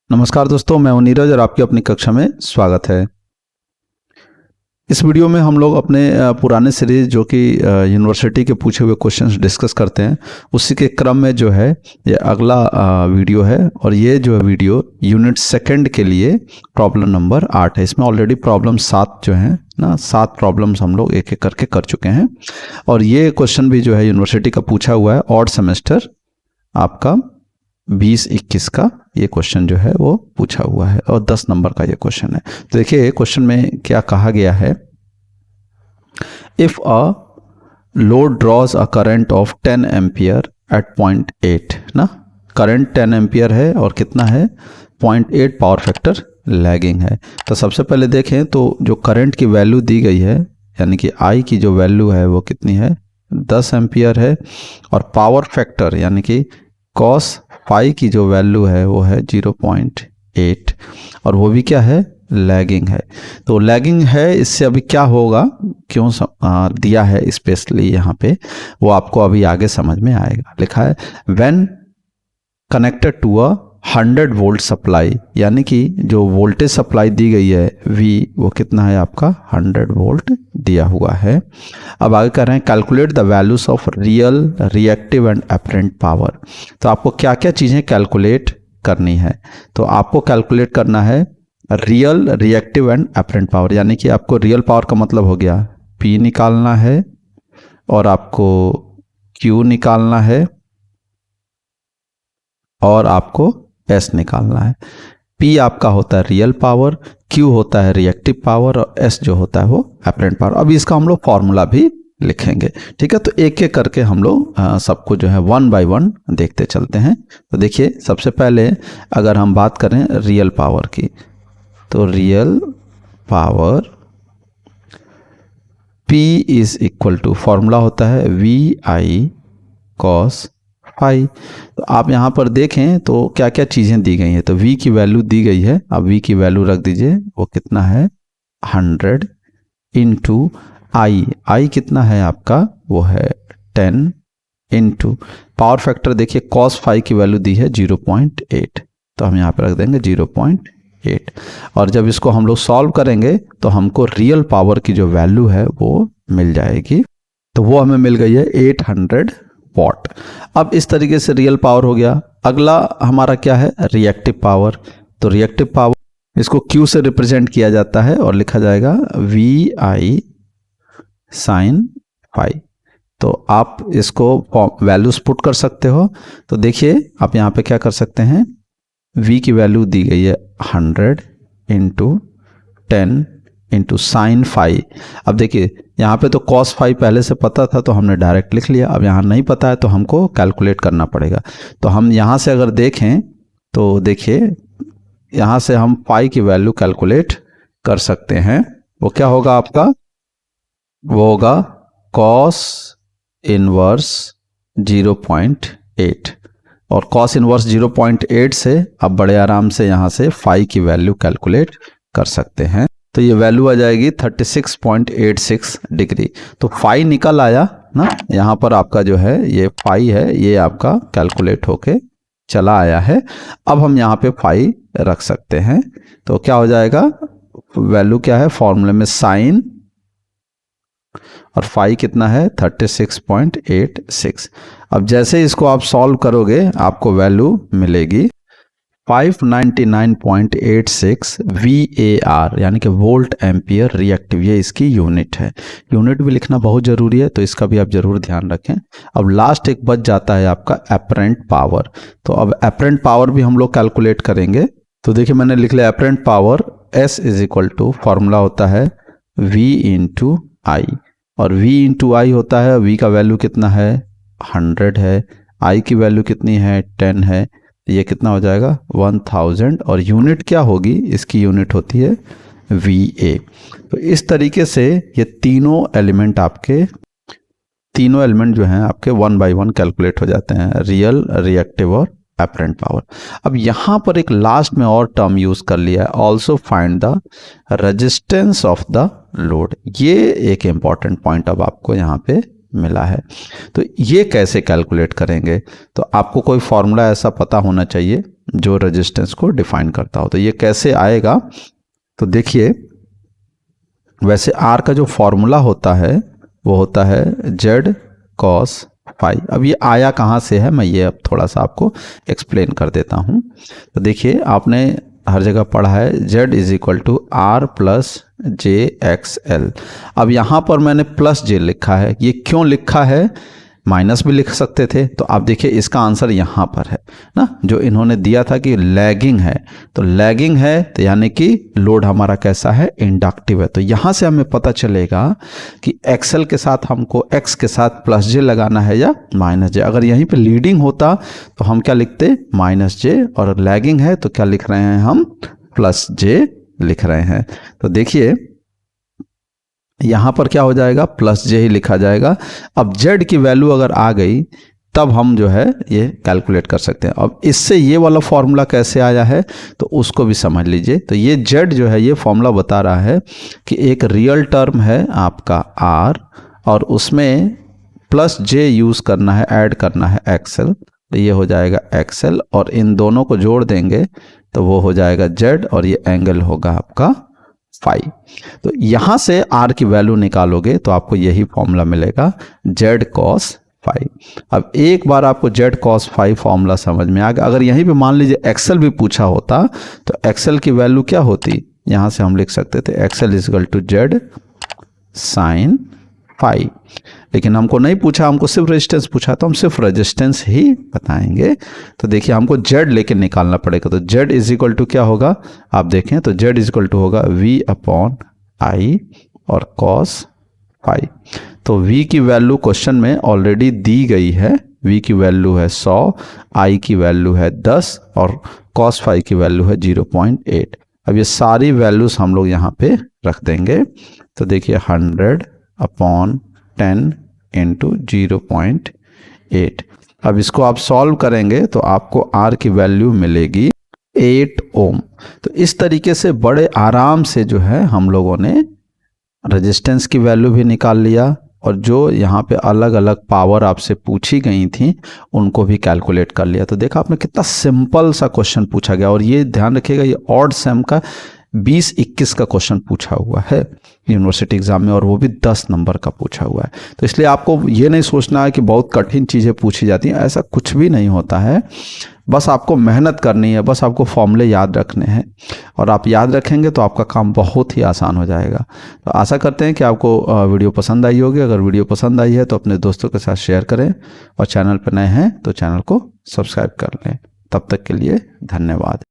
नमस्कार दोस्तों, मैं हूं नीरज और आपकी अपनी कक्षा में स्वागत है। इस वीडियो में हम लोग अपने पुराने सीरीज जो कि यूनिवर्सिटी के पूछे हुए क्वेश्चंस डिस्कस करते हैं, उसी के क्रम में जो है ये अगला वीडियो है। और ये जो है वीडियो यूनिट सेकंड के लिए प्रॉब्लम नंबर 8 है। इसमें ऑलरेडी प्रॉब्लम 7 जो है ना, 7 प्रॉब्लम्स हम लोग एक एक करके कर चुके हैं। और ये क्वेश्चन भी जो है यूनिवर्सिटी का पूछा हुआ है, ऑड सेमेस्टर आपका 20-21 का ये क्वेश्चन जो है वो पूछा हुआ है और 10 नंबर का ये क्वेश्चन है। तो देखिए क्वेश्चन में क्या कहा गया है। If a load draws a current of 10 ampere at 0.8 ना, करंट 10 एम्पियर है और कितना है 0.8 पावर फैक्टर लैगिंग है। तो सबसे पहले देखें तो जो करंट की वैल्यू दी गई है, यानी कि आई की जो वैल्यू है वो कितनी है 10 एम्पियर है, और पावर फैक्टर यानी कि कॉस फाई की जो वैल्यू है वो है 0.8, और वो भी क्या है लैगिंग है। तो लैगिंग है, इससे अभी क्या होगा, क्यों दिया है स्पेशली यहाँ पे, वो आपको अभी आगे समझ में आएगा। लिखा है when connected to a 100 volt supply, यानी कि जो वोल्टेज सप्लाई दी गई है V वो कितना है आपका 100 वोल्ट दिया हुआ है। अब आगे कर रहे हैं calculate the values of real, reactive and apparent power. तो आपको क्या क्या चीज़ें कैलकुलेट करनी है, तो आपको कैलकुलेट करना है real, reactive and apparent power, यानी कि आपको रियल पावर का मतलब हो गया P निकालना है, और आपको Q निकालना है, और आपको S निकालना है। P आपका होता है रियल पावर, Q होता है रिएक्टिव पावर, और S जो होता है वो एपरेंट पावर। अभी इसका हम लोग फॉर्मूला भी लिखेंगे, ठीक है। तो एक एक करके हम लोग सबको जो है 1 बाय 1 देखते चलते हैं। तो देखिए सबसे पहले अगर हम बात करें रियल पावर की, तो real power P is equal to, formula होता है VI cos फाई। तो आप यहाँ पर देखें तो क्या क्या चीज़ें दी गई हैं। तो V की वैल्यू दी गई है, अब V की वैल्यू रख दीजिए, वो कितना है 100 इंटू I कितना है आपका वो है 10 इंटू पावर फैक्टर, देखिए cos फाई की वैल्यू दी है 0.8, तो हम यहाँ पे रख देंगे 0.8। और जब इसको हम लोग सॉल्व करेंगे तो हमको रियल पावर की जो वैल्यू है वो मिल जाएगी, तो वो हमें मिल गई है 800 वॉट। अब इस तरीके से रियल पावर हो गया। अगला हमारा क्या है रिएक्टिव पावर। तो रिएक्टिव पावर इसको Q से रिप्रेजेंट किया जाता है और लिखा जाएगा VI साइन फाई। तो आप इसको वैल्यूज पुट कर सकते हो। तो देखिए आप यहाँ पे क्या कर सकते हैं, V की वैल्यू दी गई है 100 इंटू 10 इंटू साइन फाई। अब देखिए यहाँ पे तो कॉस फाई पहले से पता था तो हमने डायरेक्ट लिख लिया, अब यहाँ नहीं पता है तो हमको कैलकुलेट करना पड़ेगा। तो हम यहाँ से अगर देखें तो देखिए यहाँ से हम फाई की वैल्यू कैलकुलेट कर सकते हैं। वो क्या होगा आपका, वो होगा कॉस इनवर्स 0.8, और कॉस इनवर्स 0.8 से आप बड़े आराम से यहाँ से फाई की वैल्यू कैलकुलेट कर सकते हैं। तो ये वैल्यू आ जाएगी 36.86 डिग्री। तो फाई निकल आया ना, यहाँ पर आपका जो है ये फाई है, ये आपका कैलकुलेट होके चला आया है। अब हम यहाँ पे फाई रख सकते हैं, तो क्या हो जाएगा, वैल्यू क्या है फॉर्मूले में साइन, और फाई कितना है 36.86। अब जैसे इसको आप सॉल्व करोगे आपको वैल्यू मिलेगी 599.86 VAR, यानी कि वोल्ट एम्पियर रिएक्टिव, ये इसकी यूनिट है। यूनिट भी लिखना बहुत ज़रूरी है, तो इसका भी आप ज़रूर ध्यान रखें। अब लास्ट एक बच जाता है आपका एपरेंट पावर। तो अब एपरेंट पावर भी हम लोग कैलकुलेट करेंगे। तो देखिए मैंने लिख लिया apparent power S is equal to, formula होता है V इंटू आई, और V इंटू आई होता है, V का वैल्यू कितना है 100 है, I की वैल्यू कितनी है 10 है, ये कितना हो जाएगा 1000, और यूनिट क्या होगी, इसकी यूनिट होती है VA। तो इस तरीके से ये तीनों एलिमेंट जो हैं आपके 1 बाय 1 कैलकुलेट हो जाते हैं, रियल, रिएक्टिव और एपरेंट पावर। अब यहाँ पर एक लास्ट में और टर्म यूज कर लिया है, also find the resistance of the load. ये एक इंपॉर्टेंट पॉइंट अब आपको यहाँ पे मिला है। तो ये कैसे कैलकुलेट करेंगे, तो आपको कोई फॉर्मूला ऐसा पता होना चाहिए जो रेजिस्टेंस को डिफाइन करता हो। तो ये कैसे आएगा, तो देखिए वैसे R का जो फॉर्मूला होता है वो होता है Z cos फाई। अब ये आया कहाँ से है, मैं ये अब थोड़ा सा आपको एक्सप्लेन कर देता हूँ। तो देखिए आपने हर जगह पढ़ा है Z is equal to R plus j X L. अब यहाँ पर मैंने प्लस जे लिखा है, ये क्यों लिखा है, माइनस भी लिख सकते थे। तो आप देखिए इसका आंसर यहाँ पर है ना, जो इन्होंने दिया था कि लैगिंग है, तो लैगिंग है तो यानी कि लोड हमारा कैसा है, इंडक्टिव है। तो यहाँ से हमें पता चलेगा कि एक्सएल के साथ हमको एक्स के साथ प्लस जे लगाना है या माइनस जे। अगर यहीं पे लीडिंग होता तो हम क्या लिखते, माइनस जे, और लैगिंग है तो क्या लिख रहे हैं हम, प्लस जे लिख रहे हैं। तो देखिए यहाँ पर क्या हो जाएगा, प्लस जे ही लिखा जाएगा। अब जेड की वैल्यू अगर आ गई तब हम जो है ये कैलकुलेट कर सकते हैं। अब इससे ये वाला फॉर्मूला कैसे आया है तो उसको भी समझ लीजिए। तो ये जेड जो है ये फॉर्मूला बता रहा है कि एक रियल टर्म है आपका आर और उसमें प्लस जे यूज़ करना है, ऐड करना है एक्सएल, तो ये हो जाएगा एक्सएल और इन दोनों को जोड़ देंगे तो वो हो जाएगा जेड और ये एंगल होगा आपका फाई। तो यहाँ से आर की वैल्यू निकालोगे तो आपको यही फॉर्मूला मिलेगा, जेड कॉस फाई। अब एक बार आपको जेड कॉस फाई फॉर्मूला समझ में आ गया। अगर यहीं पे मान लीजिए एक्सएल भी पूछा होता तो एक्सएल की वैल्यू क्या होती, यहाँ से हम लिख सकते थे XL is equal to Z sine phi. लेकिन हमको नहीं पूछा, हमको सिर्फ रेजिस्टेंस पूछा, तो हम सिर्फ रेजिस्टेंस ही बताएंगे। तो देखिए हमको जेड लेके निकालना पड़ेगा। तो जेड इज इक्वल टू क्या होगा, आप देखें तो जेड इज इक्वल टू होगा v अपॉन आई और कॉस फाई। तो v की वैल्यू क्वेश्चन में ऑलरेडी दी गई है, v की वैल्यू है 100, i की वैल्यू है 10 और कॉस फाई की वैल्यू है 0.8। अब ये सारी वैल्यूज हम लोग यहाँ पे रख देंगे। तो देखिए 100 अपॉन 10 इंटू 0.8। अब इसको आप सॉल्व करेंगे तो आपको R की वैल्यू मिलेगी 8 ओम। तो इस तरीके से बड़े आराम से जो है हम लोगों ने रेजिस्टेंस की वैल्यू भी निकाल लिया और जो यहाँ पे अलग अलग पावर आपसे पूछी गई थी उनको भी कैलकुलेट कर लिया। तो देखा आपने कितना सिंपल सा क्वेश्चन पूछा गया। और ये ध्यान रखिएगा ये ऑड सम का 20-21 का क्वेश्चन पूछा हुआ है यूनिवर्सिटी एग्जाम में और वो भी 10 नंबर का पूछा हुआ है। तो इसलिए आपको ये नहीं सोचना है कि बहुत कठिन चीज़ें पूछी जाती हैं, ऐसा कुछ भी नहीं होता है। बस आपको मेहनत करनी है, बस आपको फॉर्मूले याद रखने हैं और आप याद रखेंगे तो आपका काम बहुत ही आसान हो जाएगा। तो आशा करते हैं कि आपको वीडियो पसंद आई होगी। अगर वीडियो पसंद आई है तो अपने दोस्तों के साथ शेयर करें और चैनल पर नए हैं तो चैनल को सब्सक्राइब कर लें। तब तक के लिए धन्यवाद।